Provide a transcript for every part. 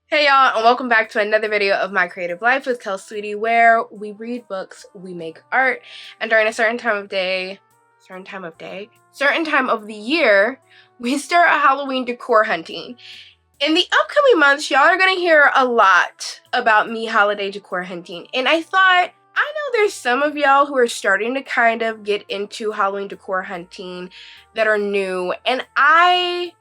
Hey y'all, and welcome back to another video of My Creative Life with Kelssweetie, where we read books, we make art, and during a certain time of the year, we start a Halloween decor hunting. In the upcoming months, y'all are gonna hear a lot about me holiday decor hunting, and I thought, I know there's some of y'all who are starting to kind of get into Halloween decor hunting that are new, and I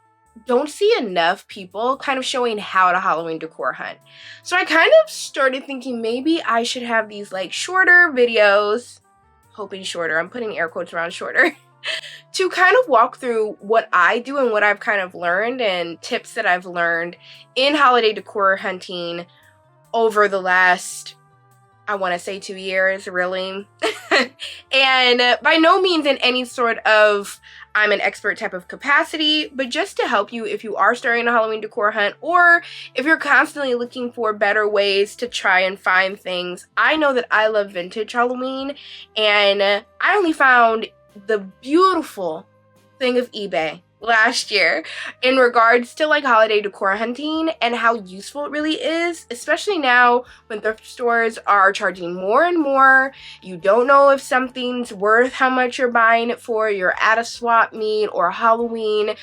don't see enough people kind of showing how to Halloween decor hunt. So I kind of started thinking maybe I should have these like shorter videos, hoping shorter, I'm putting air quotes around shorter, to kind of walk through what I do and what I've kind of learned and tips that I've learned in holiday decor hunting over the last, I want to say 2 years, really. And by no means in any sort of I'm an expert type of capacity, but just to help you if you are starting a Halloween decor hunt or if you're constantly looking for better ways to try and find things. I know that I love vintage Halloween, and I only found the beautiful thing of eBay last year in regards to like holiday decor hunting and how useful it really is, especially now when thrift stores are charging more and more. You don't know if something's worth how much you're buying it for. You're at a swap meet or a Halloween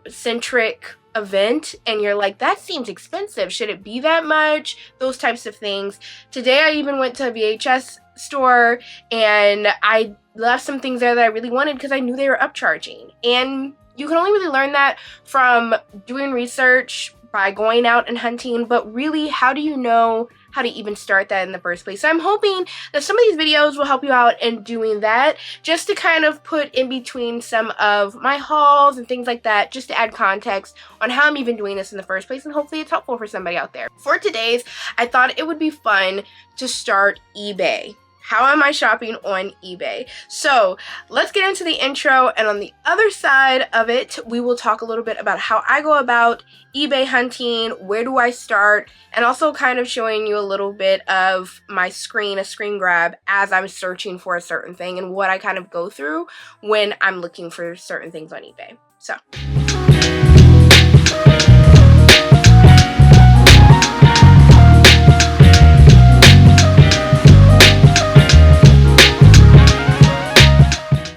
centric event and you're like, that seems expensive, should it be that much? Those types of things. Today I even went to a VHS store and I left some things there that I really wanted because I knew they were upcharging. And you can only really learn that from doing research, by going out and hunting, but really, how do you know how to even start that in the first place? So I'm hoping that some of these videos will help you out in doing that, just to kind of put in between some of my hauls and things like that, just to add context on how I'm even doing this in the first place, and hopefully it's helpful for somebody out there. For today's, I thought it would be fun to start eBay. How am I shopping on eBay? So let's get into the intro, and on the other side of it, we will talk a little bit about how I go about eBay hunting, where do I start, and also kind of showing you a little bit of my screen, a screen grab, as I'm searching for a certain thing and what I kind of go through when I'm looking for certain things on eBay. So.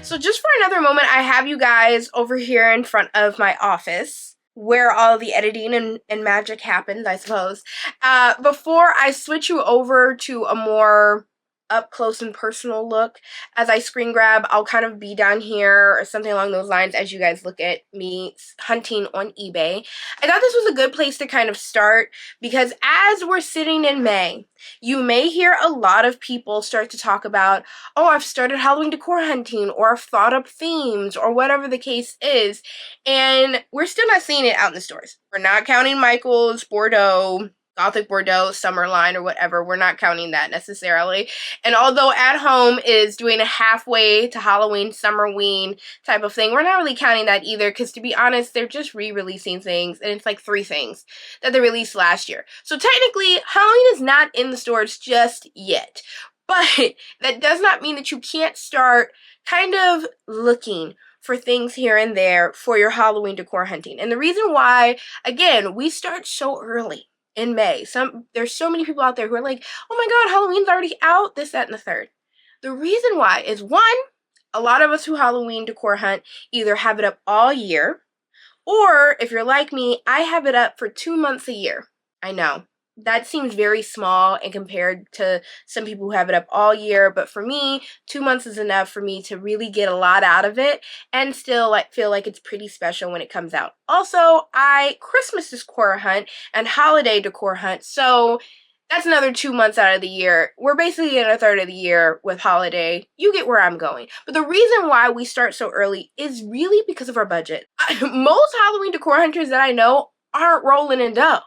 So just for another moment, I have you guys over here in front of my office where all the editing and magic happens, I suppose. Before I switch you over to a more up close and personal look, as I screen grab, I'll kind of be down here or something along those lines as you guys look at me hunting on eBay. I thought this was a good place to kind of start because as we're sitting in May, you may hear a lot of people start to talk about, oh, I've started Halloween decor hunting, or I've thought up themes, or whatever the case is, and we're still not seeing it out in the stores. We're not counting Michael's, Bordeaux, Gothic Bordeaux, Summerline, or whatever. We're not counting that necessarily. And although At Home is doing a halfway to Halloween, Summerween type of thing, we're not really counting that either because, to be honest, they're just re-releasing things, and it's like 3 things that they released last year. So technically, Halloween is not in the stores just yet. But that does not mean that you can't start kind of looking for things here and there for your Halloween decor hunting. And the reason why, again, we start so early in May. There's so many people out there who are like, oh my god, Halloween's already out, this, that, and the third. The reason why is, one, a lot of us who Halloween decor hunt either have it up all year, or if you're like me, I have it up for 2 months a year. I know. That seems very small and compared to some people who have it up all year, but for me, 2 months is enough for me to really get a lot out of it and still feel like it's pretty special when it comes out. Also, I Christmas decor hunt and holiday decor hunt, so that's another 2 months out of the year. We're basically in a third of the year with holiday. You get where I'm going. But the reason why we start so early is really because of our budget. Most Halloween decor hunters that I know aren't rolling in dough.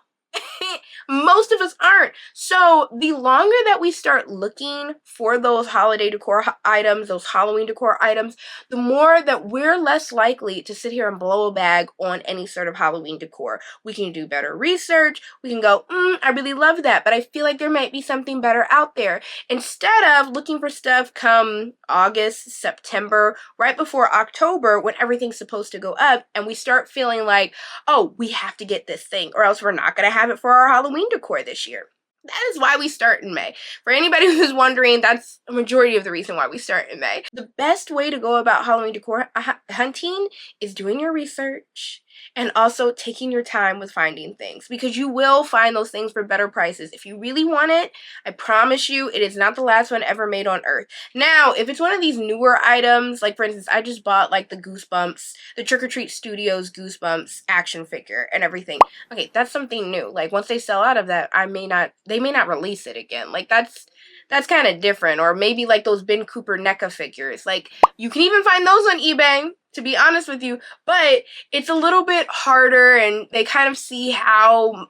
Most of us aren't. So the longer that we start looking for those holiday decor items, those Halloween decor items, the more that we're less likely to sit here and blow a bag on any sort of Halloween decor. We can do better research. We can go, I really love that, but I feel like there might be something better out there. Instead of looking for stuff come August, September, right before October when everything's supposed to go up, and we start feeling like, oh, we have to get this thing or else we're not going to have it for our Halloween decor this year. That is why we start in May. For anybody who's wondering, that's a majority of the reason why we start in May. The best way to go about Halloween decor hunting is doing your research and also taking your time with finding things, because you will find those things for better prices. If you really want it, I promise you, it is not the last one ever made on earth. Now, if it's one of these newer items, like for instance, I just bought like the Goosebumps, the Trick or Treat Studios Goosebumps action figure and everything. Okay, that's something new. Like once they sell out of that, they may not release it again. Like that's kind of different. Or maybe like those Ben Cooper NECA figures. Like you can even find those on eBay, to be honest with you, but it's a little bit harder, and they kind of see how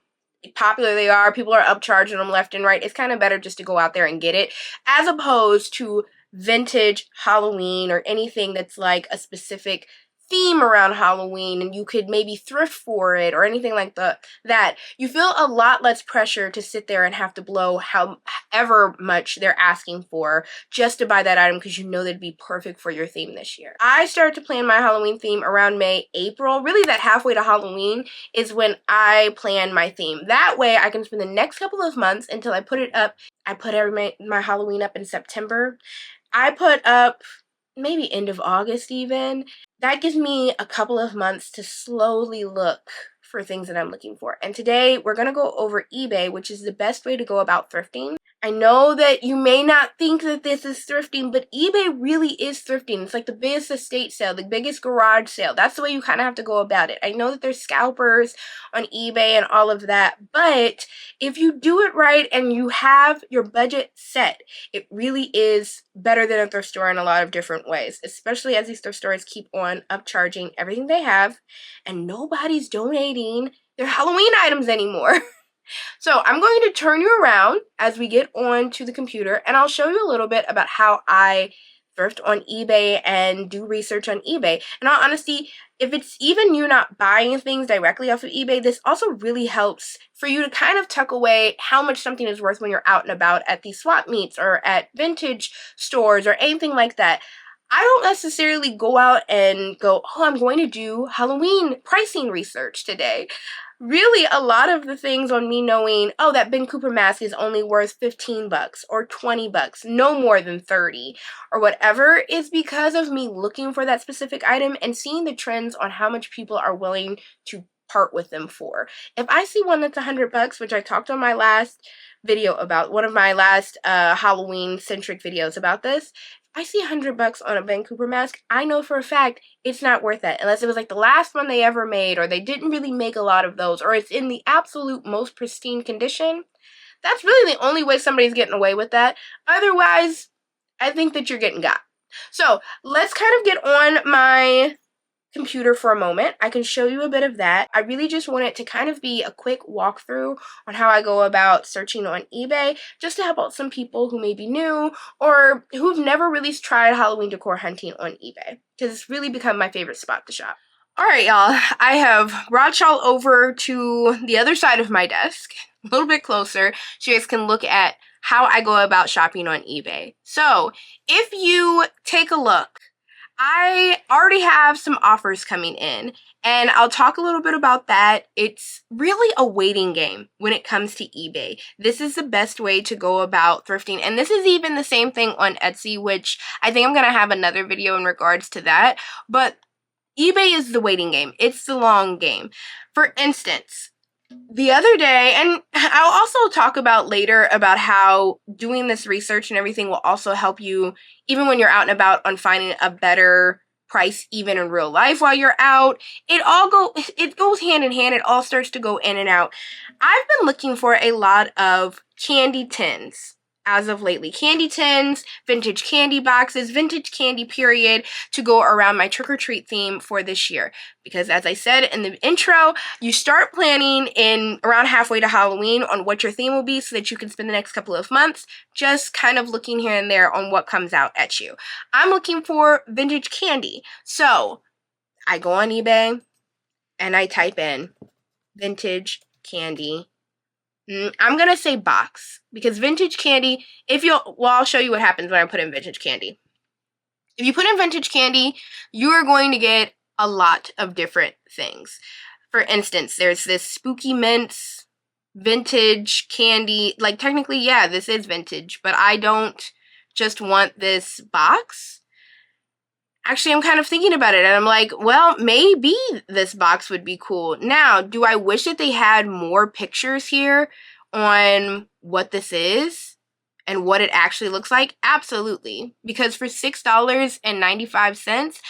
popular they are. People are upcharging them left and right. It's kind of better just to go out there and get it, as opposed to vintage Halloween or anything that's like a specific theme around Halloween and you could maybe thrift for it or anything like that. You feel a lot less pressure to sit there and have to blow however much they're asking for just to buy that item, because you know they'd be perfect for your theme this year. I started to plan my Halloween theme around May, April. Really that halfway to Halloween is when I plan my theme. That way I can spend the next couple of months until I put it up. I put my Halloween up in September. I put up maybe end of August even. That gives me a couple of months to slowly look for things that I'm looking for. And today we're going to go over eBay, which is the best way to go about thrifting. I know that you may not think that this is thrifting, but eBay really is thrifting. It's like the biggest estate sale, the biggest garage sale. That's the way you kind of have to go about it. I know that there's scalpers on eBay and all of that, but if you do it right and you have your budget set, it really is better than a thrift store in a lot of different ways, especially as these thrift stores keep on upcharging everything they have and nobody's donating their Halloween items anymore. So I'm going to turn you around as we get on to the computer, and I'll show you a little bit about how I thrift on eBay and do research on eBay. In all honesty, if it's even you not buying things directly off of eBay, this also really helps for you to kind of tuck away how much something is worth when you're out and about at these swap meets or at vintage stores or anything like that. I don't necessarily go out and go, oh, I'm going to do Halloween pricing research today. Really, a lot of the things on me knowing, oh, that Ben Cooper mask is only worth 15 bucks or 20 bucks, no more than 30 or whatever, is because of me looking for that specific item and seeing the trends on how much people are willing to part with them for. If I see one that's 100 bucks, which I talked on my last video about, one of my last Halloween-centric videos about this, I see 100 bucks on a Ben Cooper mask, I know for a fact it's not worth it. Unless it was like the last one they ever made, or they didn't really make a lot of those, or it's in the absolute most pristine condition. That's really the only way somebody's getting away with that. Otherwise, I think that you're getting got. So let's kind of get on my computer for a moment. I can show you a bit of that. I really just want it to kind of be a quick walkthrough on how I go about searching on eBay, just to help out some people who may be new or who've never really tried Halloween decor hunting on eBay, because it's really become my favorite spot to shop. Alright, y'all, I have brought y'all over to the other side of my desk, a little bit closer, so you guys can look at how I go about shopping on eBay. So, if you take a look, I already have some offers coming in, and I'll talk a little bit about that. It's really a waiting game when it comes to eBay. This is the best way to go about thrifting, and this is even the same thing on Etsy, which I think I'm going to have another video in regards to that, but eBay is the waiting game. It's the long game. For instance, the other day, and I'll also talk about later about how doing this research and everything will also help you even when you're out and about on finding a better price even in real life while you're out. It goes hand in hand. It all starts to go in and out. I've been looking for a lot of candy tins as of lately. Candy tins, vintage candy boxes, vintage candy period, to go around my trick-or-treat theme for this year. Because as I said in the intro, you start planning in around halfway to Halloween on what your theme will be so that you can spend the next couple of months just kind of looking here and there on what comes out at you. I'm looking for vintage candy. So I go on eBay and I type in vintage candy. I'm gonna say box, because vintage candy, I'll show you what happens when I put in vintage candy. If you put in vintage candy, you are going to get a lot of different things. For instance, there's this spooky mints vintage candy. Like, technically, yeah, this is vintage, but I don't just want this box. Actually, I'm kind of thinking about it, and I'm like, well, maybe this box would be cool. Now, do I wish that they had more pictures here on what this is and what it actually looks like? Absolutely. Because for $6.95,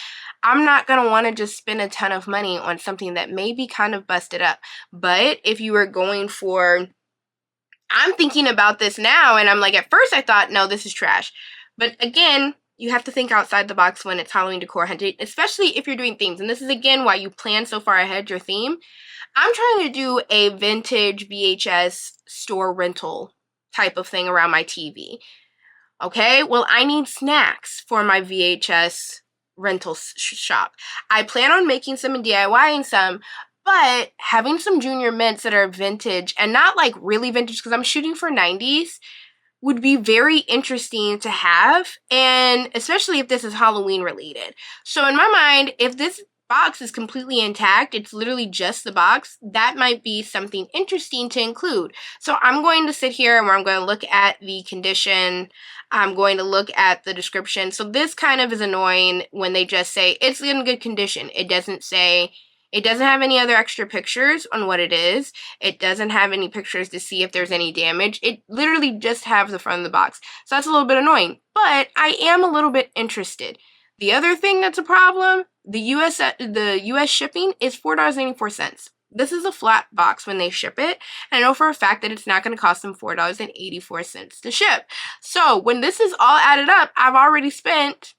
I'm not going to want to just spend a ton of money on something that may be kind of busted up. But if you were going for... I'm thinking about this now, and I'm like, at first I thought, no, this is trash. But again... you have to think outside the box when it's Halloween decor hunting, especially if you're doing themes. And this is, again, why you plan so far ahead your theme. I'm trying to do a vintage VHS store rental type of thing around my TV. Okay, well, I need snacks for my VHS rental shop. I plan on making some and DIYing some, but having some junior mints that are vintage, and not like really vintage because I'm shooting for 90s, would be very interesting to have, and especially if this is Halloween related. So in my mind, if this box is completely intact, it's literally just the box, that might be something interesting to include. So I'm going to sit here and I'm going to look at the condition, I'm going to look at the description. So this kind of is annoying when they just say it's in good condition. It doesn't have any other extra pictures on what it is. It doesn't have any pictures to see if there's any damage. It literally just has the front of the box. So that's a little bit annoying, but I am a little bit interested. The other thing that's a problem, the US shipping is $4.84. This is a flat box when they ship it, and I know for a fact that it's not going to cost them $4.84 to ship. So when this is all added up, I've already spent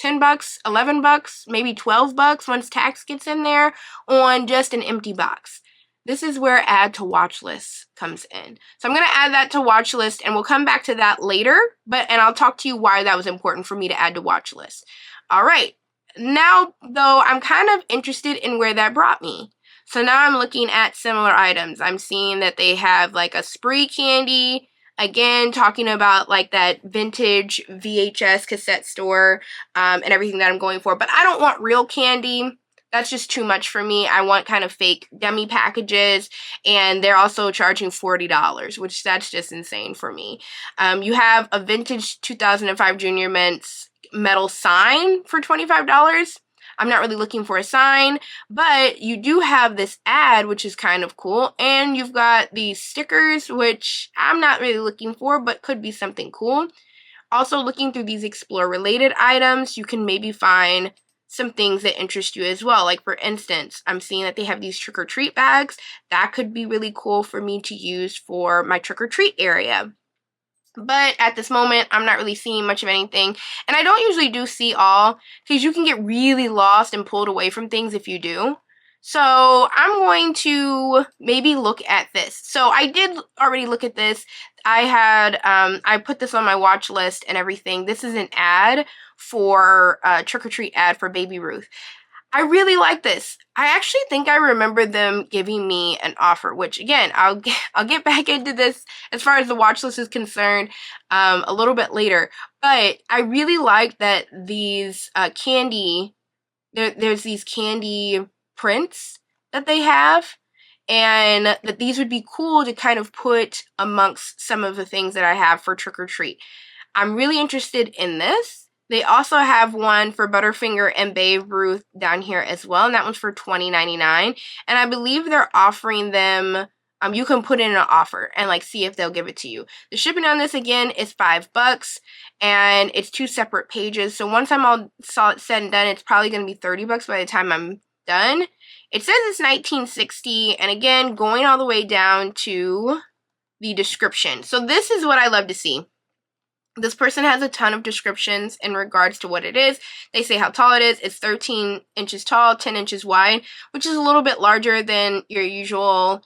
$10, $11, maybe $12 once tax gets in there on just an empty box. This is where add to watch list comes in. So I'm going to add that to watch list, and we'll come back to that later, and I'll talk to you why that was important for me to add to watch list. All right. Now, though, I'm kind of interested in where that brought me. So now I'm looking at similar items. I'm seeing that they have like a spree candy. Again, talking about like that vintage VHS cassette store and everything that I'm going for. But I don't want real candy. That's just too much for me. I want kind of fake dummy packages. And they're also charging $40, which that's just insane for me. You have a vintage 2005 Junior Mints metal sign for $25. I'm not really looking for a sign, but you do have this ad, which is kind of cool, and you've got these stickers, which I'm not really looking for, but could be something cool. Also, looking through these explore-related items, you can maybe find some things that interest you as well. Like, for instance, I'm seeing that they have these trick-or-treat bags. That could be really cool for me to use for my trick-or-treat area. But at this moment, I'm not really seeing much of anything. And I don't usually do see all, because you can get really lost and pulled away from things if you do. So I'm going to maybe look at this. So I did already look at this. I put this on my watch list and everything. This is an ad for a trick-or-treat ad for Baby Ruth. I really like this. I actually think I remember them giving me an offer, which again, I'll get back into this as far as the watch list is concerned a little bit later. But I really like that these candy, there's these candy prints that they have, and that these would be cool to kind of put amongst some of the things that I have for trick-or-treat. I'm really interested in this. They also have one for Butterfinger and Babe Ruth down here as well, and that one's for $20.99. And I believe they're offering them, you can put in an offer and like see if they'll give it to you. The shipping on this again is $5, and it's 2 separate pages. So once I'm all said and done, it's probably going to be $30 by the time I'm done. It says it's 1960, and again, going all the way down to the description. So this is what I love to see. This person has a ton of descriptions in regards to what it is. They say how tall it is. It's 13 inches tall, 10 inches wide, which is a little bit larger than your usual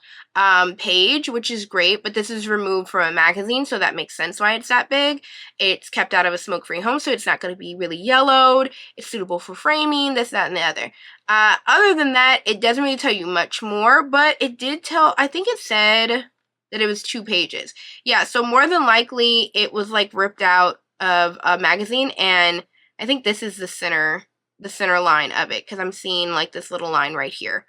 page, which is great. But this is removed from a magazine, so that makes sense why it's that big. It's kept out of a smoke-free home, so it's not going to be really yellowed. It's suitable for framing, this, that, and the other. Other than that, it doesn't really tell you much more, but it did tell, I think it said that it was 2 pages. Yeah, so more than likely it was like ripped out of a magazine, and I think this is the center line of it, because I'm seeing like this little line right here.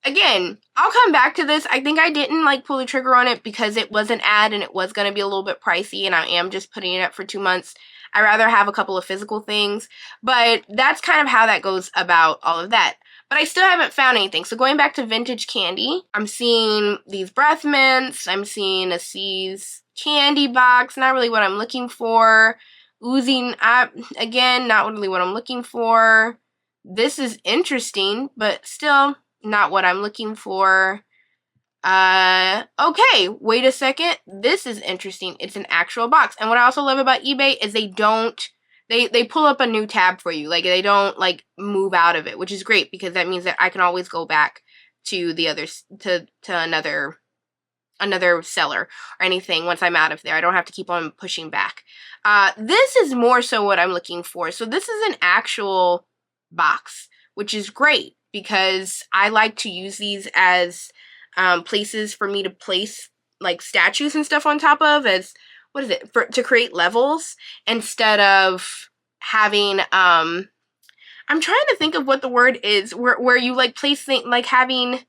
Again, I'll come back to this. I think I didn't like pull the trigger on it because it was an ad and it was going to be a little bit pricey, and I am just putting it up for 2 months. I'd rather have a couple of physical things, but that's kind of how that goes about all of that. But I still haven't found anything. So going back to vintage candy, I'm seeing these breath mints. I'm seeing a C's candy box. Not really what I'm looking for. Oozing up. Again, not really what I'm looking for. This is interesting, but still not what I'm looking for. Okay, wait a second. This is interesting. It's an actual box. And what I also love about eBay is they pull up a new tab for you. Like, they don't like move out of it, which is great because that means that I can always go back to the other to another seller or anything once I'm out of there. I don't have to keep on pushing back. This is more so what I'm looking for. So this is an actual box, which is great because I like to use these as places for me to place like statues and stuff on top of, as what is it, to create levels instead of having I'm trying to think of what the word is where you like place things, like having,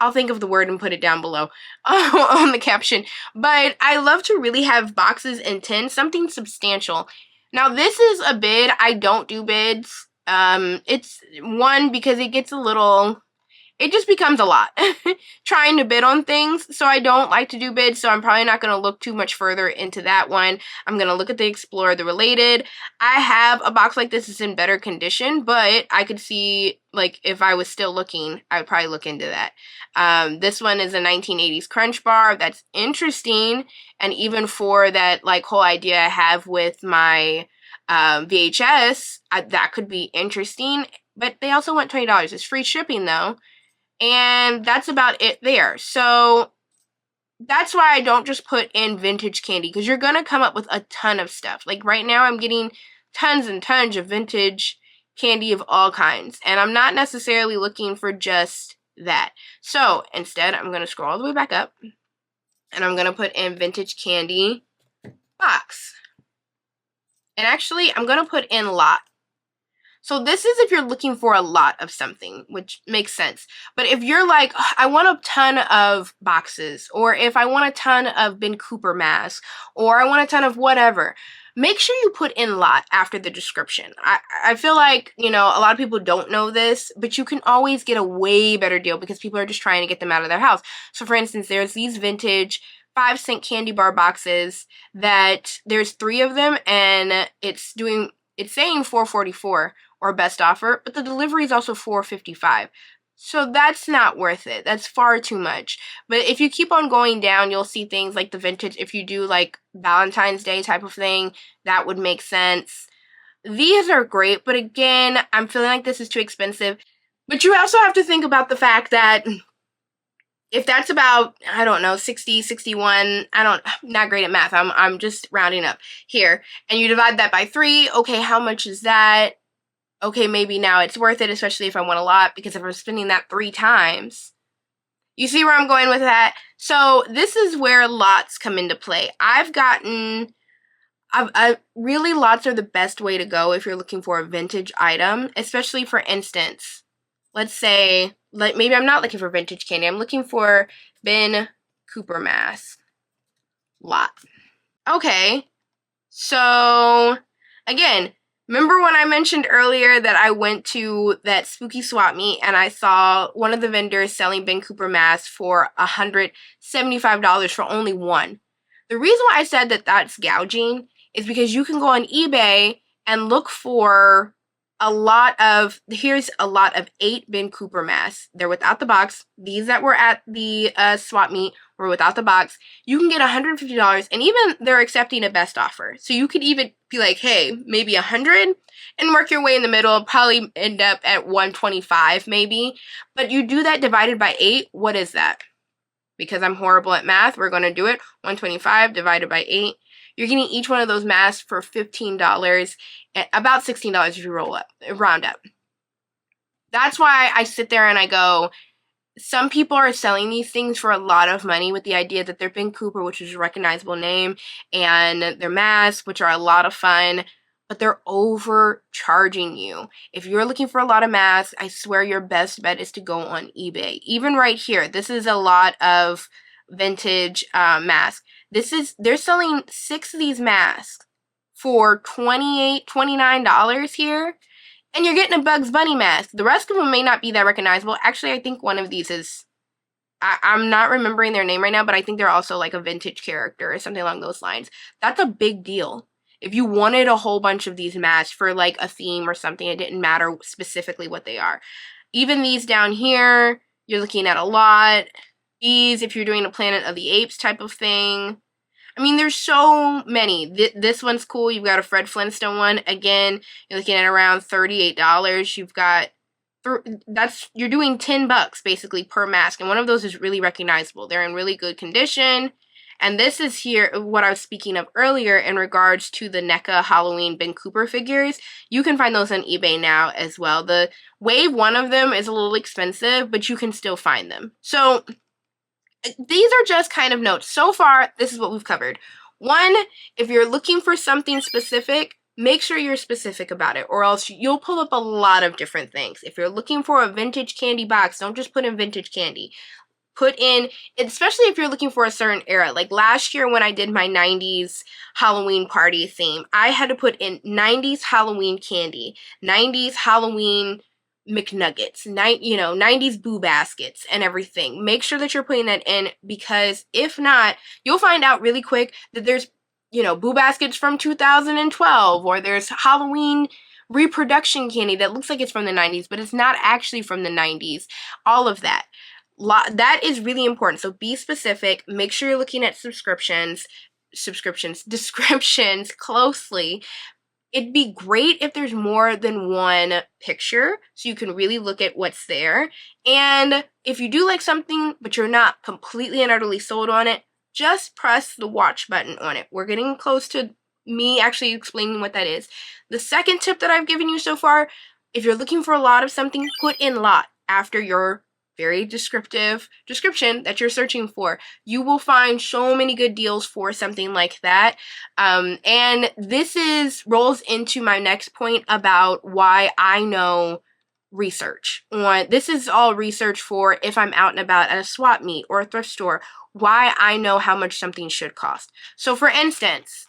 I'll think of the word and put it down below on the caption. But I love to really have boxes in tin, something substantial. Now this is a bid. I don't do bids. It's one because it gets a little, it just becomes a lot trying to bid on things. So I don't like to do bids. So I'm probably not going to look too much further into that one. I'm going to look at the Explorer, the Related. I have a box like this. It's in better condition, but I could see, like, if I was still looking, I would probably look into that. This one is a 1980s Crunch Bar. That's interesting. And even for that, like, whole idea I have with my VHS, that could be interesting. But they also want $20. It's free shipping, though. And that's about it there. So that's why I don't just put in vintage candy, because you're going to come up with a ton of stuff. Like right now I'm getting tons and tons of vintage candy of all kinds. And I'm not necessarily looking for just that. So instead I'm going to scroll all the way back up and I'm going to put in vintage candy box. And actually I'm going to put in lot. So this is if you're looking for a lot of something, which makes sense. But if you're like, I want a ton of boxes, or if I want a ton of Ben Cooper masks, or I want a ton of whatever, make sure you put in lot after the description. I feel like, you know, a lot of people don't know this, but you can always get a way better deal because people are just trying to get them out of their house. So for instance, there's these vintage 5-cent candy bar boxes that there's 3 of them, and it's saying $4.44 or best offer, but the delivery is also $4.55. So that's not worth it. That's far too much. But if you keep on going down, you'll see things like the vintage. If you do like Valentine's Day type of thing, that would make sense. These are great, but again, I'm feeling like this is too expensive. But you also have to think about the fact that if that's about, I don't know, 60, 61, not great at math. I'm just rounding up here. And you divide that by 3. Okay, how much is that? Okay, maybe now it's worth it, especially if I want a lot, because if I'm spending that 3 times. You see where I'm going with that? So this is where lots come into play. Really, lots are the best way to go if you're looking for a vintage item, especially for instance, let's say, like maybe I'm not looking for vintage candy. I'm looking for Ben Cooper mask. Lot. Okay, so again, remember when I mentioned earlier that I went to that spooky swap meet and I saw one of the vendors selling Ben Cooper masks for $175 for only one? The reason why I said that that's gouging is because you can go on eBay and look for here's a lot of 8 Ben Cooper masks. They're without the box. These that were at the swap meet were without the box. You can get $150, and even they're accepting a best offer. So you could even be like, hey, maybe 100 and work your way in the middle, probably end up at 125 maybe. But you do that divided by 8, what is that? Because I'm horrible at math, we're going to do it. 125 divided by 8. You're getting each one of those masks for $15, about $16 if you round up. That's why I sit there and I go, some people are selling these things for a lot of money with the idea that they're Ben Cooper, which is a recognizable name, and their masks, which are a lot of fun, but they're overcharging you. If you're looking for a lot of masks, I swear your best bet is to go on eBay. Even right here, this is a lot of vintage masks. They're selling 6 of these masks for $28, $29 here, and you're getting a Bugs Bunny mask. The rest of them may not be that recognizable. Actually, I think one of these is, I'm not remembering their name right now, but I think they're also like a vintage character or something along those lines. That's a big deal. If you wanted a whole bunch of these masks for like a theme or something, it didn't matter specifically what they are. Even these down here, you're looking at a lot. These, if you're doing a Planet of the Apes type of thing. I mean, there's so many. This one's cool. You've got a Fred Flintstone one. Again, you're looking at around $38. You've got, you're doing $10 basically per mask. And one of those is really recognizable. They're in really good condition. And this is here what I was speaking of earlier in regards to the NECA Halloween Ben Cooper figures. You can find those on eBay now as well. The wave one of them is a little expensive, but you can still find them. So these are just kind of notes. So far, this is what we've covered. 1, if you're looking for something specific, make sure you're specific about it, or else you'll pull up a lot of different things. If you're looking for a vintage candy box, don't just put in vintage candy. Put in, especially if you're looking for a certain era. Like last year when I did my 90s Halloween party theme, I had to put in 90s Halloween candy, 90s Halloween McNuggets, 90s Boo Baskets and everything. Make sure that you're putting that in, because if not, you'll find out really quick that there's, Boo Baskets from 2012, or there's Halloween reproduction candy that looks like it's from the 90s, but it's not actually from the 90s. All of that. That is really important. So be specific. Make sure you're looking at descriptions closely. It'd be great if there's more than one picture so you can really look at what's there. And if you do like something but you're not completely and utterly sold on it, just press the watch button on it. We're getting close to me actually explaining what that is. The second tip that I've given you so far, if you're looking for a lot of something, put in lot after your very descriptive description that you're searching for. You will find so many good deals for something like that. And this rolls into my next point about why I know research. This is all research for if I'm out and about at a swap meet or a thrift store, why I know how much something should cost. So for instance,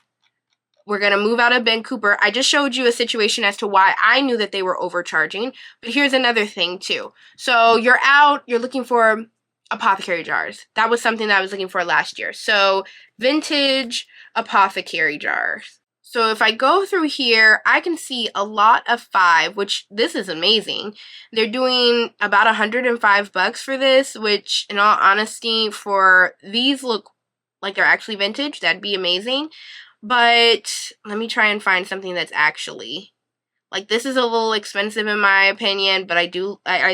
we're going to move out of Ben Cooper. I just showed you a situation as to why I knew that they were overcharging. But here's another thing too. So you're out, you're looking for apothecary jars. That was something that I was looking for last year. So vintage apothecary jars. So if I go through here, I can see a lot of 5, which this is amazing. They're doing about $105 for this, which in all honesty, for these look like they're actually vintage. That'd be amazing. But let me try and find something that's actually, like, this is a little expensive in my opinion, but I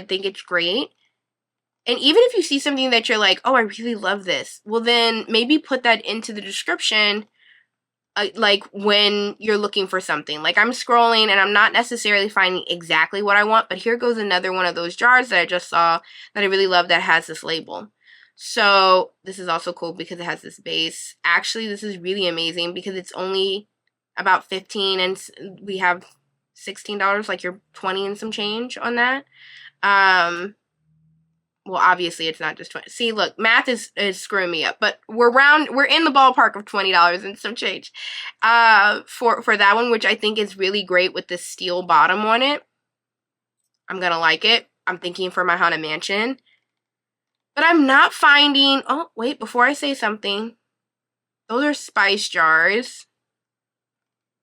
think it's great. And even if you see something that you're like, oh, I really love this, well then maybe put that into the description, like when you're looking for something. Like I'm scrolling and I'm not necessarily finding exactly what I want, but here goes another one of those jars that I just saw that I really love that has this label. So this is also cool because it has this base. Actually, this is really amazing because it's only about $15 and we have $16, like you're 20 and some change on that. Well, obviously it's not just 20. See, look, math is screwing me up, but we're in the ballpark of $20 and some change. For that one, which I think is really great with this steel bottom on it. I'm gonna like it. I'm thinking for my Haunted Mansion. But I'm not finding, oh, wait, before I say something, those are spice jars.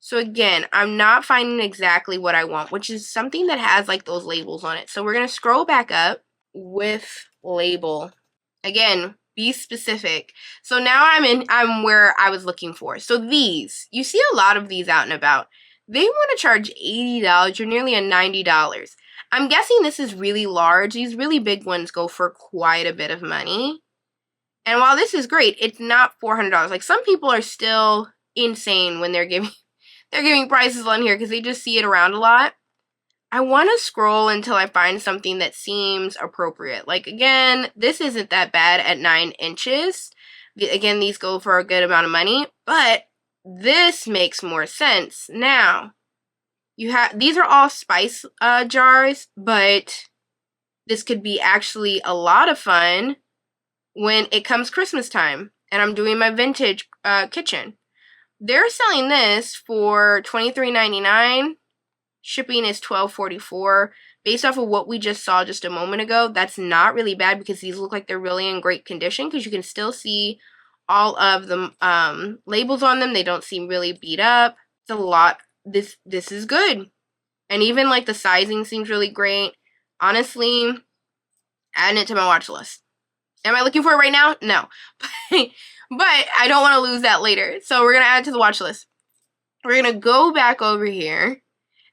So again, I'm not finding exactly what I want, which is something that has like those labels on it. So we're going to scroll back up with label. Again, be specific. So now I'm where I was looking for. So these, you see a lot of these out and about. They want to charge $80 or nearly $90. I'm guessing this is really large. These really big ones go for quite a bit of money. And while this is great, it's not $400. Like, some people are still insane when they're giving prices on here because they just see it around a lot. I want to scroll until I find something that seems appropriate. Like, again, this isn't that bad at 9 inches. Again, these go for a good amount of money, but this makes more sense. Now, these are all spice jars, but this could be actually a lot of fun when it comes Christmas time and I'm doing my vintage kitchen. They're selling this for $23.99. Shipping is $12.44. Based off of what we just saw just a moment ago, that's not really bad because these look like they're really in great condition because you can still see all of the labels on them. They don't seem really beat up. It's a lot. This is good. And even like the sizing seems really great. Honestly, adding it to my watch list. Am I looking for it right now? No. But I don't want to lose that later. So we're going to add it to the watch list. We're going to go back over here.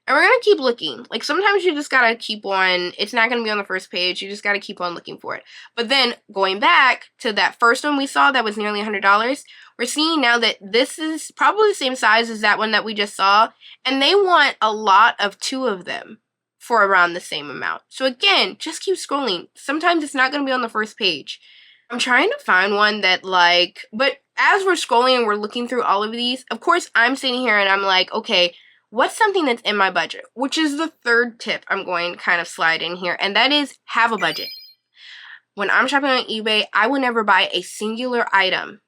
And we're going to keep looking. Like, sometimes you just got to keep on. It's not going to be on the first page. You just got to keep on looking for it. But then, going back to that first one we saw that was nearly $100, we're seeing now that this is probably the same size as that one that we just saw. And they want a lot of 2 of them for around the same amount. So again, just keep scrolling. Sometimes it's not going to be on the first page. I'm trying to find one that, like, but as we're scrolling and we're looking through all of these, of course, I'm sitting here and I'm like, okay, what's something that's in my budget? Which is the third tip I'm going to kind of slide in here, and that is have a budget. When I'm shopping on eBay, I will never buy a singular item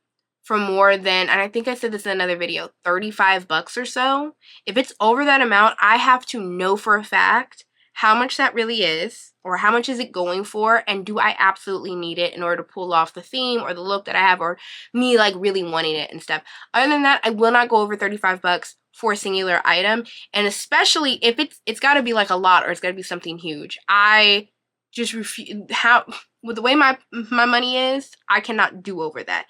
for more than, and I think I said this in another video, 35 bucks or so. If it's over that amount, I have to know for a fact how much that really is, or how much is it going for, and do I absolutely need it in order to pull off the theme or the look that I have, or me like really wanting it and stuff. Other than that, I will not go over 35 bucks for a singular item, and especially if it's got to be like a lot or it's got to be something huge. I just refuse. With the way my money is, I cannot do over that.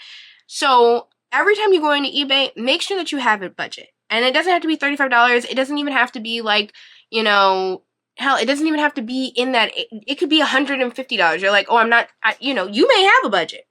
So every time you go into eBay, make sure that you have a budget, and it doesn't have to be $35. It doesn't even have to be like, you know, hell, it doesn't even have to be in that. It could be $150. You're like, oh, you know, you may have a budget,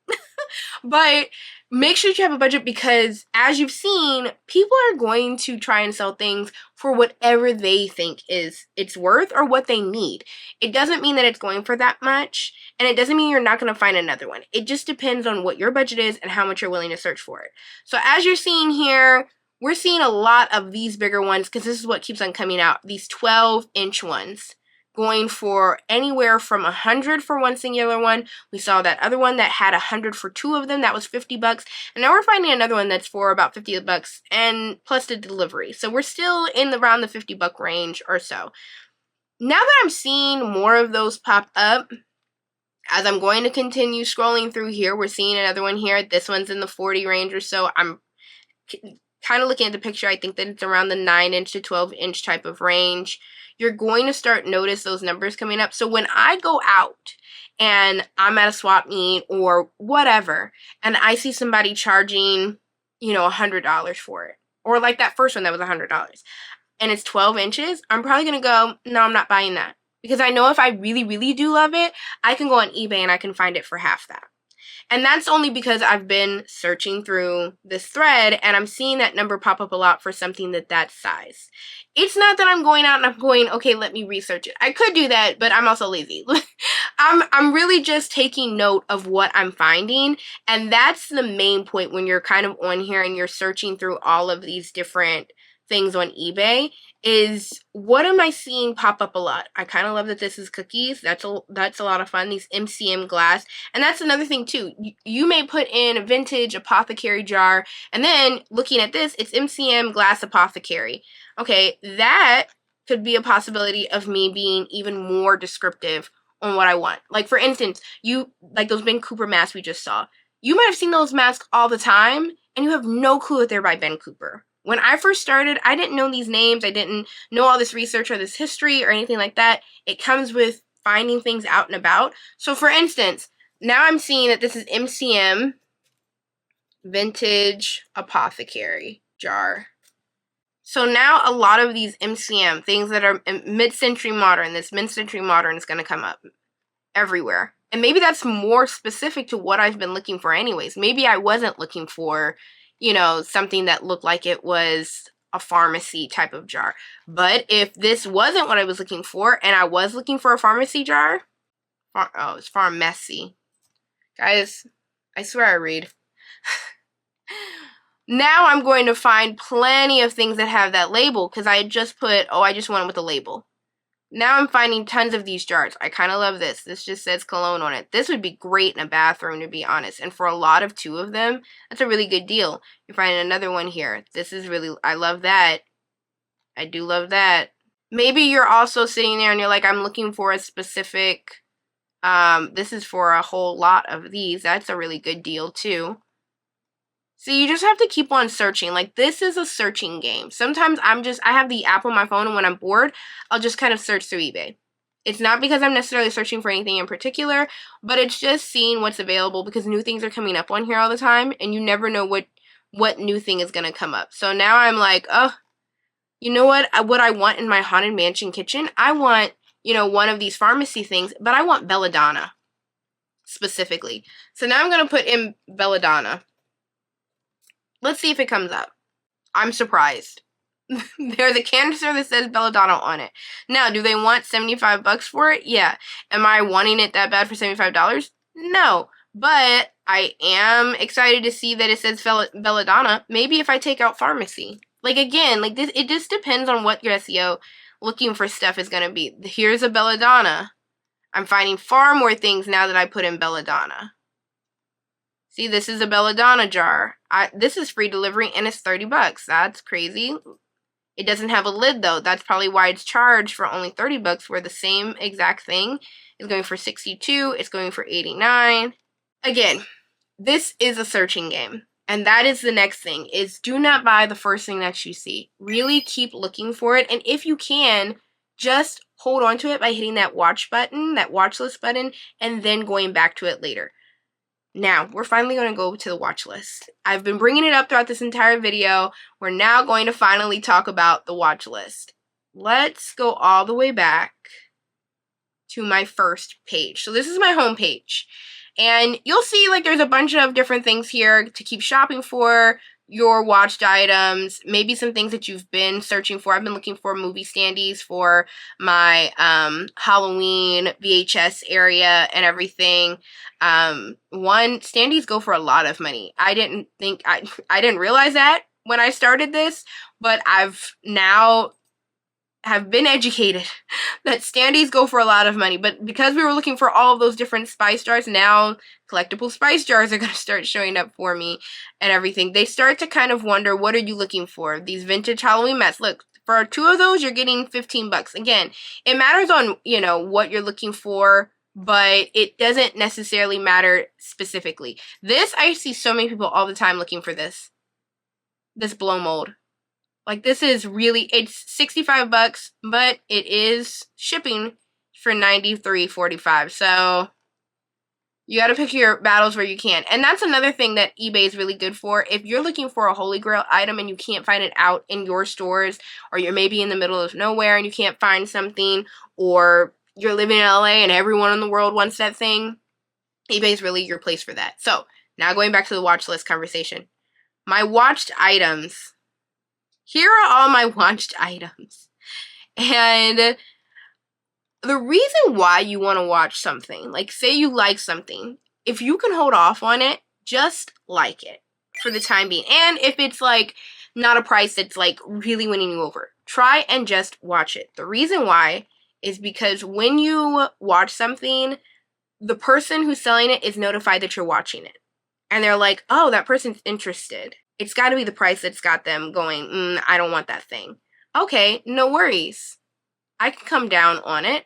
but make sure that you have a budget because, as you've seen, people are going to try and sell things for whatever they think it's worth or what they need. It doesn't mean that it's going for that much, and it doesn't mean you're not going to find another one. It just depends on what your budget is and how much you're willing to search for it. So as you're seeing here, we're seeing a lot of these bigger ones because this is what keeps on coming out. These 12-inch ones going for anywhere from $100 for one singular one. We saw that other one that had $100 for 2 of them. That was 50 bucks. And now we're finding another one that's for about 50 bucks and plus the delivery. So we're still in around the 50 buck range or so. Now that I'm seeing more of those pop up, as I'm going to continue scrolling through here, we're seeing another one here. This one's in the 40 range or so. I'm kind of looking at the picture. I think that it's around the 9-inch to 12-inch type of range. You're going to start notice those numbers coming up. So when I go out and I'm at a swap meet or whatever, and I see somebody charging, you know, $100 for it, or like that first one that was $100, and it's 12 inches, I'm probably going to go, no, I'm not buying that. Because I know if I really, really do love it, I can go on eBay and I can find it for half that. And that's only because I've been searching through this thread and I'm seeing that number pop up a lot for something that size. It's not that I'm going out and I'm going, okay, let me research it. I could do that, but I'm also lazy. I'm really just taking note of what I'm finding. And that's the main point when you're kind of on here and you're searching through all of these different things on eBay, is what am I seeing pop up a lot? I kind of love that this is cookies. That's a lot of fun. These MCM glass. And that's another thing too. You may put in a vintage apothecary jar, and then looking at this, it's MCM glass apothecary. Okay, that could be a possibility of me being even more descriptive on what I want. Like, for instance, like those Ben Cooper masks we just saw. You might have seen those masks all the time, and you have no clue that they're by Ben Cooper. When I first started, I didn't know these names. I didn't know all this research or this history or anything like that. It comes with finding things out and about. So for instance, now I'm seeing that this is MCM Vintage Apothecary jar. So now a lot of these MCM, things that are mid-century modern, this mid-century modern is going to come up everywhere. And maybe that's more specific to what I've been looking for anyways. Maybe I wasn't looking for, you know, something that looked like it was a pharmacy type of jar. But if this wasn't what I was looking for, and I was looking for a pharmacy jar, oh, it's pharmacy. Guys, I swear I read. Now I'm going to find plenty of things that have that label because I had just put, oh, I just want it with a label. Now I'm finding tons of these jars. I kind of love this. This just says cologne on it. This would be great in a bathroom, to be honest. And for a lot of 2 of them, that's a really good deal. You're finding another one here. This is really, I love that. I do love that. Maybe you're also sitting there and you're like, I'm looking for a specific, this is for a whole lot of these. That's a really good deal too. So you just have to keep on searching. Like, this is a searching game. Sometimes I have the app on my phone, and when I'm bored, I'll just kind of search through eBay. It's not because I'm necessarily searching for anything in particular, but it's just seeing what's available because new things are coming up on here all the time, and you never know what new thing is going to come up. So now I'm like, oh, you know what I want in my Haunted Mansion kitchen? I want, you know, one of these pharmacy things, but I want belladonna specifically. So now I'm going to put in belladonna. Let's see if it comes up. I'm surprised. There's a canister that says belladonna on it. Now, do they want $75 for it? Yeah. Am I wanting it that bad for $75? No. But I am excited to see that it says belladonna. Maybe if I take out pharmacy. Like, again, like this, it just depends on what your SEO looking for stuff is going to be. Here's a belladonna. I'm finding far more things now that I put in belladonna. See, this is a belladonna jar. This is free delivery and it's $30. That's crazy. It doesn't have a lid though. That's probably why it's charged for only $30, where the same exact thing is going for $62. It's going for $89. Again, this is a searching game. And that is the next thing, is do not buy the first thing that you see. Really keep looking for it. And if you can, just hold on to it by hitting that watch button, that watch list button, and then going back to it later. Now, we're finally going to go to the watch list. I've been bringing it up throughout this entire video. We're now going to finally talk about the watch list. Let's go all the way back to my first page. So this is my home page. And you'll see like there's a bunch of different things here to keep shopping for, your watched items, maybe some things that you've been searching for. I've been looking for movie standees for my Halloween VHS area and everything. Standees go for a lot of money. I didn't realize that when I started this, but I've now have been educated that standees go for a lot of money. But because we were looking for all of those different spice jars, now collectible spice jars are going to start showing up for me and everything. They start to kind of wonder, what are you looking for? These vintage Halloween mats. Look, for 2 of those, you're getting $15. Again, it matters on, you know, what you're looking for, but it doesn't necessarily matter specifically. This, I see so many people all the time looking for this blow mold. Like, this is really, it's $65, but it is shipping for $93.45. So you got to pick your battles where you can. And that's another thing that eBay is really good for. If you're looking for a Holy Grail item and you can't find it out in your stores, or you're maybe in the middle of nowhere and you can't find something, or you're living in LA and everyone in the world wants that thing, eBay is really your place for that. So now going back to the watch list conversation. My watched items. Here are all my watched items. And the reason why you want to watch something, like say you like something, if you can hold off on it, just like it for the time being. And if it's like not a price that's like really winning you over, try and just watch it. The reason why is because when you watch something, the person who's selling it is notified that you're watching it. And they're like, oh, that person's interested. It's got to be the price that's got them going, I don't want that thing. Okay, no worries. I can come down on it.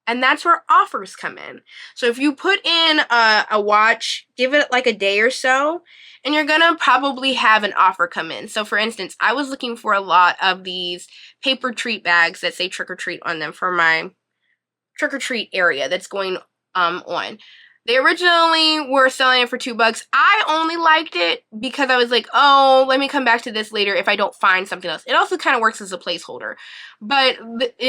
And that's where offers come in. So if you put in a watch, give it like a day or so, and you're gonna probably have an offer come in. So for instance, I was looking for a lot of these paper treat bags that say trick or treat on them for my trick or treat area that's going on. They originally were selling it for $2. I only liked it because I was like, oh, let me come back to this later if I don't find something else. It also kind of works as a placeholder. But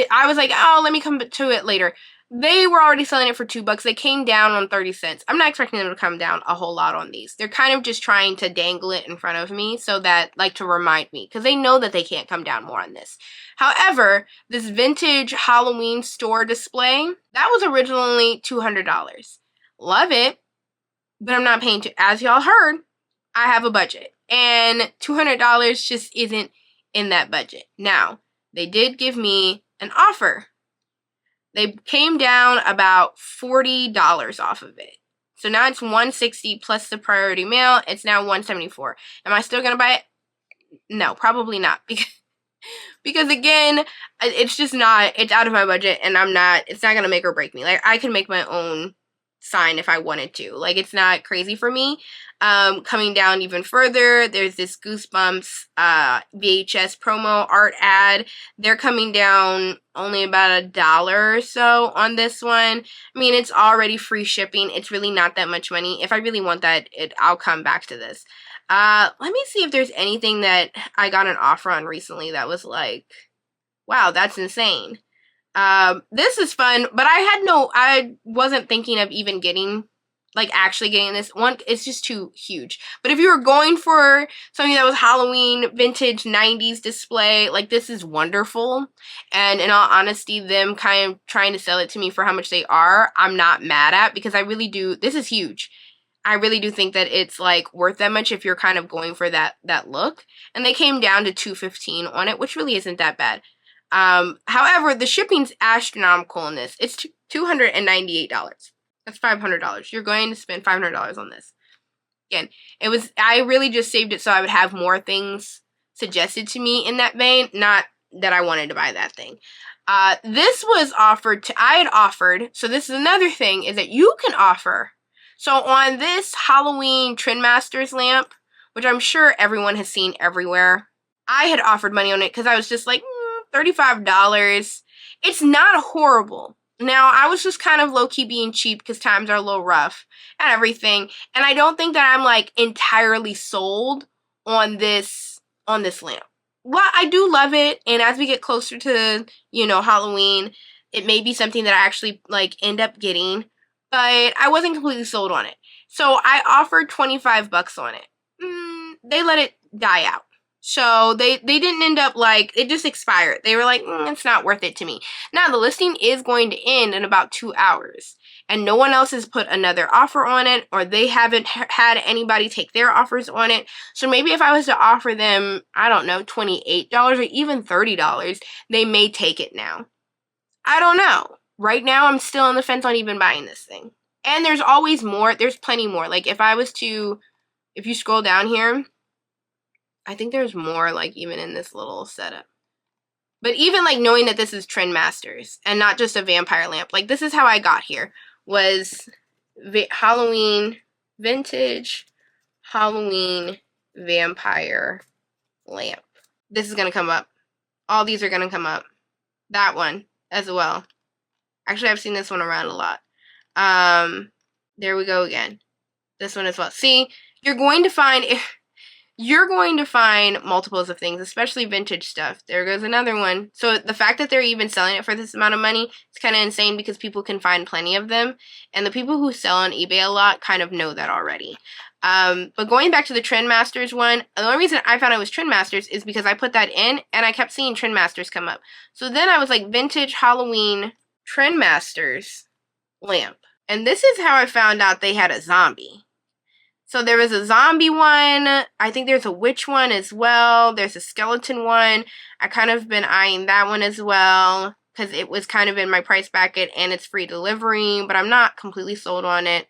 I was like, oh, let me come to it later. They were already selling it for $2. They came down on 30 cents. I'm not expecting them to come down a whole lot on these. They're kind of just trying to dangle it in front of me so that, like, to remind me. Because they know that they can't come down more on this. However, this vintage Halloween store display, that was originally $200. Love it, but I'm not paying as y'all heard, I have a budget. And $200 just isn't in that budget. Now, they did give me an offer. They came down about $40 off of it. So now it's $160 plus the priority mail. It's now $174. Am I still going to buy it? No, probably not. Because again, it's just not, it's out of my budget and it's not going to make or break me. Like, I can make my own sign if I wanted to. Like, it's not crazy for me. Coming down even further, there's this Goosebumps VHS promo art ad. They're coming down only about $1 or so on this one. I mean, it's already free shipping. It's really not that much money. If I really want that, I'll come back to this. Let me see if there's anything that I got an offer on recently that was like, wow, that's insane. This is fun, but I wasn't thinking of even actually getting this one. It's just too huge. But if you were going for something that was Halloween, vintage 90s display, like, this is wonderful. And in all honesty, them kind of trying to sell it to me for how much they are, I'm not mad at, because I really do, this is huge. I really do think that it's, like, worth that much if you're kind of going for that look. And they came down to $215 on it, which really isn't that bad. However, the shipping's astronomical in this. It's $298. That's $500. You're going to spend $500 on this. Again, I really just saved it so I would have more things suggested to me in that vein, not that I wanted to buy that thing. This was I had offered, so this is another thing, is that you can offer. So on this Halloween Trendmasters lamp, which I'm sure everyone has seen everywhere, I had offered money on it because I was just like, $35. It's not horrible. Now, I was just kind of low-key being cheap because times are a little rough and everything. And I don't think that I'm, like, entirely sold on this lamp. Well, I do love it. And as we get closer to, Halloween, it may be something that I actually, like, end up getting. But I wasn't completely sold on it. So I offered $25 on it. They let it die out. So they didn't end up, like, it just expired. They were like, it's not worth it to me. Now, the listing is going to end in about 2 hours. And no one else has put another offer on it, or they haven't had anybody take their offers on it. So maybe if I was to offer them, I don't know, $28 or even $30, they may take it now. I don't know. Right now, I'm still on the fence on even buying this thing. And there's always more. There's plenty more. Like, if you scroll down here, I think there's more, like, even in this little setup. But even, like, knowing that this is Trendmasters and not just a vampire lamp. Like, this is how I got here. Was vintage Halloween vampire lamp. This is going to come up. All these are going to come up. That one as well. Actually, I've seen this one around a lot. There we go again. This one as well. See, you're going to find multiples of things, especially vintage stuff. There goes another one. So the fact that they're even selling it for this amount of money is kind of insane because people can find plenty of them. And the people who sell on eBay a lot kind of know that already. But going back to the Trendmasters one, the only reason I found it was Trendmasters is because I put that in and I kept seeing Trendmasters come up. So then I was like, vintage Halloween Trendmasters lamp. And this is how I found out they had a zombie. So there was a zombie one. I think there's a witch one as well. There's a skeleton one. I kind of been eyeing that one as well because it was kind of in my price bracket and it's free delivery, but I'm not completely sold on it.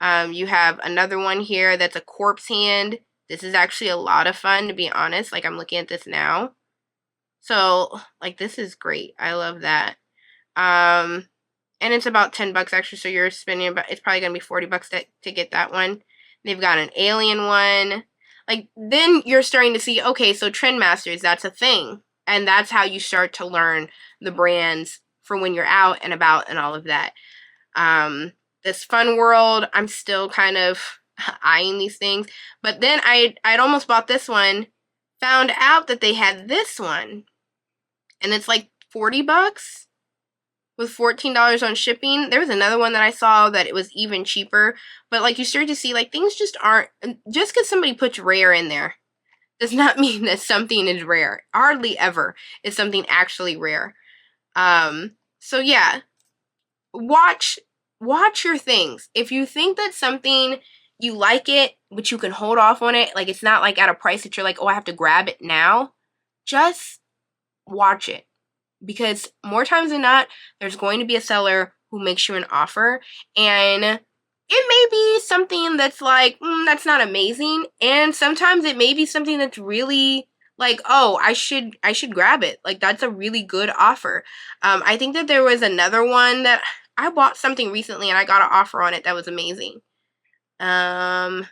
You have another one here that's a corpse hand. This is actually a lot of fun, to be honest. Like, I'm looking at this now. So, like, this is great. I love that. And And it's about 10 bucks extra, so you're spending about, it's probably gonna be 40 bucks to get that one. They've got an alien one. Like, then you're starting to see, okay, so Trendmasters, that's a thing. And that's how you start to learn the brands for when you're out and about and all of that. This Fun World, I'm still kind of eyeing these things. But then I'd almost bought this one, found out that they had this one. And it's like 40 bucks with $14 on shipping. There was another one that I saw that it was even cheaper. But like, you start to see, like, things just aren't, just because somebody puts rare in there does not mean that something is rare. Hardly ever is something actually rare. So yeah, watch your things. If you think that something, you like it, but you can hold off on it, like it's not like at a price that you're like, oh, I have to grab it now, just watch it. Because more times than not, there's going to be a seller who makes you an offer, and it may be something that's like, that's not amazing, and sometimes it may be something that's really like, oh, I should grab it. Like, that's a really good offer. I think that there was another one that I bought something recently and I got an offer on it that was amazing. I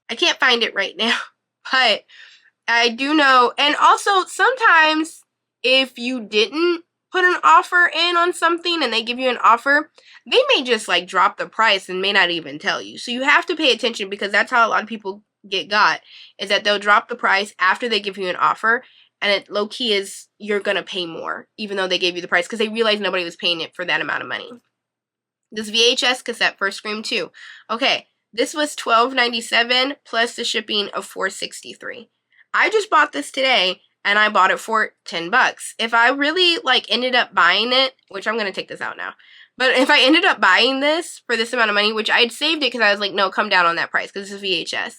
can't find it right now, but I do know. And also, sometimes if you didn't put an offer in on something and they give you an offer, they may just like drop the price and may not even tell you. So you have to pay attention, because that's how a lot of people get got, is that they'll drop the price after they give you an offer, and it low-key is you're gonna pay more even though they gave you the price, because they realized nobody was paying it for that amount of money. This VHS cassette for Scream 2. Okay, this was $12.97 plus the shipping of $4.63. I just bought this today and I bought it for 10 bucks. If I really like ended up buying it, which I'm gonna take this out now, but if I ended up buying this for this amount of money, which I had saved it because I was like, no, come down on that price because this is VHS,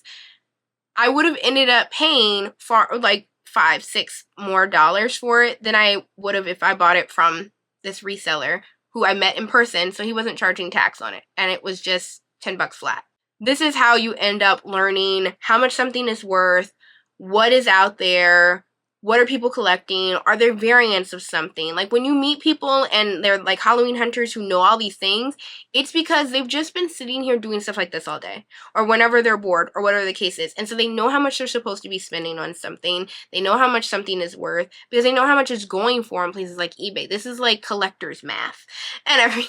I would have ended up paying for like $5-6 more for it than I would have if I bought it from this reseller who I met in person, so he wasn't charging tax on it, and it was just 10 bucks flat. This is how you end up learning how much something is worth, what is out there, what are people collecting, are there variants of something. Like, when you meet people and they're like Halloween hunters who know all these things, it's because they've just been sitting here doing stuff like this all day, or whenever they're bored, or whatever the case is. And so they know how much they're supposed to be spending on something. They know how much something is worth because they know how much it's going for in places like eBay. This is like collector's math and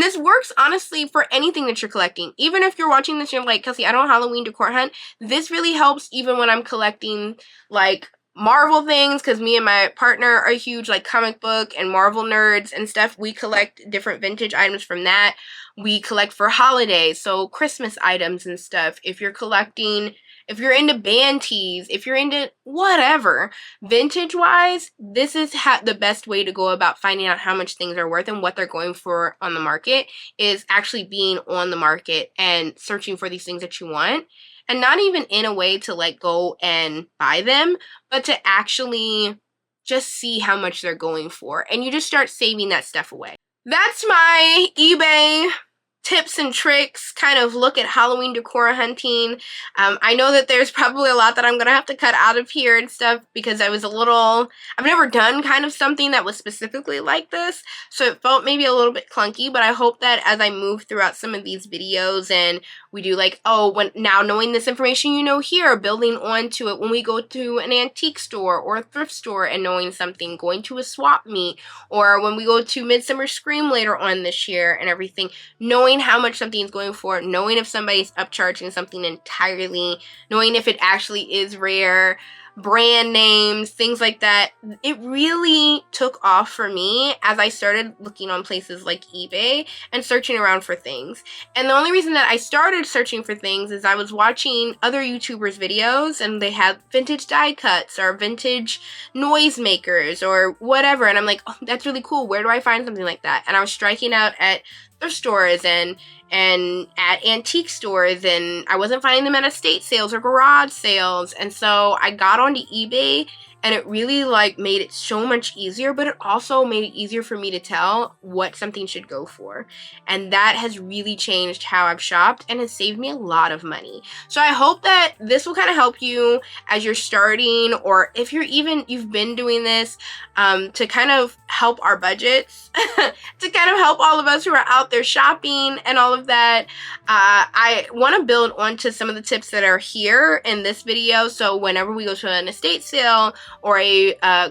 this works honestly for anything that you're collecting. Even if you're watching this and you're like, Kelsey, I don't Halloween decor hunt, this really helps even when I'm collecting like Marvel things, because me and my partner are huge like comic book and Marvel nerds and stuff. We collect different vintage items from that. We collect for holidays, so Christmas items and stuff. If you're collecting, if you're into band tees, if you're into whatever, vintage wise, this is the best way to go about finding out how much things are worth and what they're going for on the market, is actually being on the market and searching for these things that you want. And not even in a way to like go and buy them, but to actually just see how much they're going for. And you just start saving that stuff away. That's my eBay tips and tricks, kind of look at Halloween decor hunting. I know that there's probably a lot that I'm gonna have to cut out of here and stuff, because I've never done kind of something that was specifically like this, so it felt maybe a little bit clunky. But I hope that as I move throughout some of these videos and we do like, now knowing this information here, building onto it when we go to an antique store or a thrift store and knowing something, going to a swap meet, or when we go to Midsummer Scream later on this year and everything, knowing how much something's going for, knowing if somebody's upcharging something entirely, knowing if it actually is rare, brand names, things like that. It really took off for me as I started looking on places like eBay and searching around for things. And the only reason that I started searching for things is I was watching other YouTubers' videos and they had vintage die cuts or vintage noise makers or whatever, and I'm like, oh, that's really cool. Where do I find something like that? And I was striking out at thrift stores and at antique stores, and I wasn't finding them at estate sales or garage sales. And so I got onto eBay and it really like made it so much easier, but it also made it easier for me to tell what something should go for. And that has really changed how I've shopped and has saved me a lot of money. So I hope that this will kind of help you as you're starting, or if you've been doing this, to kind of help our budgets, to kind of help all of us who are out there shopping and all of that. I want to build onto some of the tips that are here in this video, so whenever we go to an estate sale or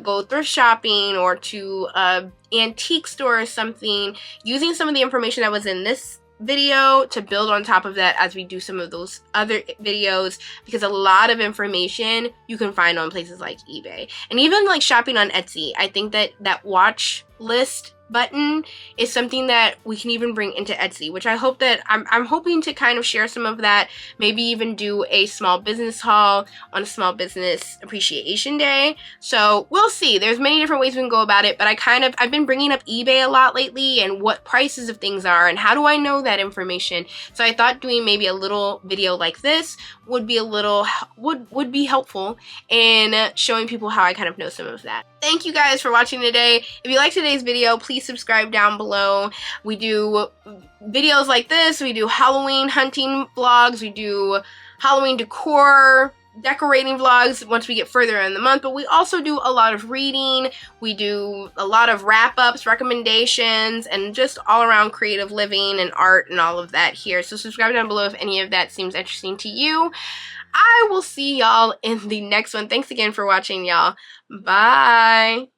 go thrift shopping or to a antique store or something, using some of the information that was in this video to build on top of that as we do some of those other videos, because a lot of information you can find on places like eBay and even like shopping on Etsy. I think that watch list button is something that we can even bring into Etsy, which I hope that I'm hoping to kind of share some of that, maybe even do a small business haul on a small business appreciation day. So we'll see. There's many different ways we can go about it, but I've been bringing up eBay a lot lately and what prices of things are and how do I know that information. So I thought doing maybe a little video like this would be would be helpful in showing people how I kind of know some of that. Thank you guys for watching today. If you liked today's video, please subscribe down below. We do videos like this. We do Halloween hunting vlogs. We do Halloween decor decorating vlogs once we get further in the month, but we also do a lot of reading. We do a lot of wrap-ups, recommendations, and just all around creative living and art and all of that here. So subscribe down below if any of that seems interesting to you. I will see y'all in the next one. Thanks again for watching, y'all. Bye.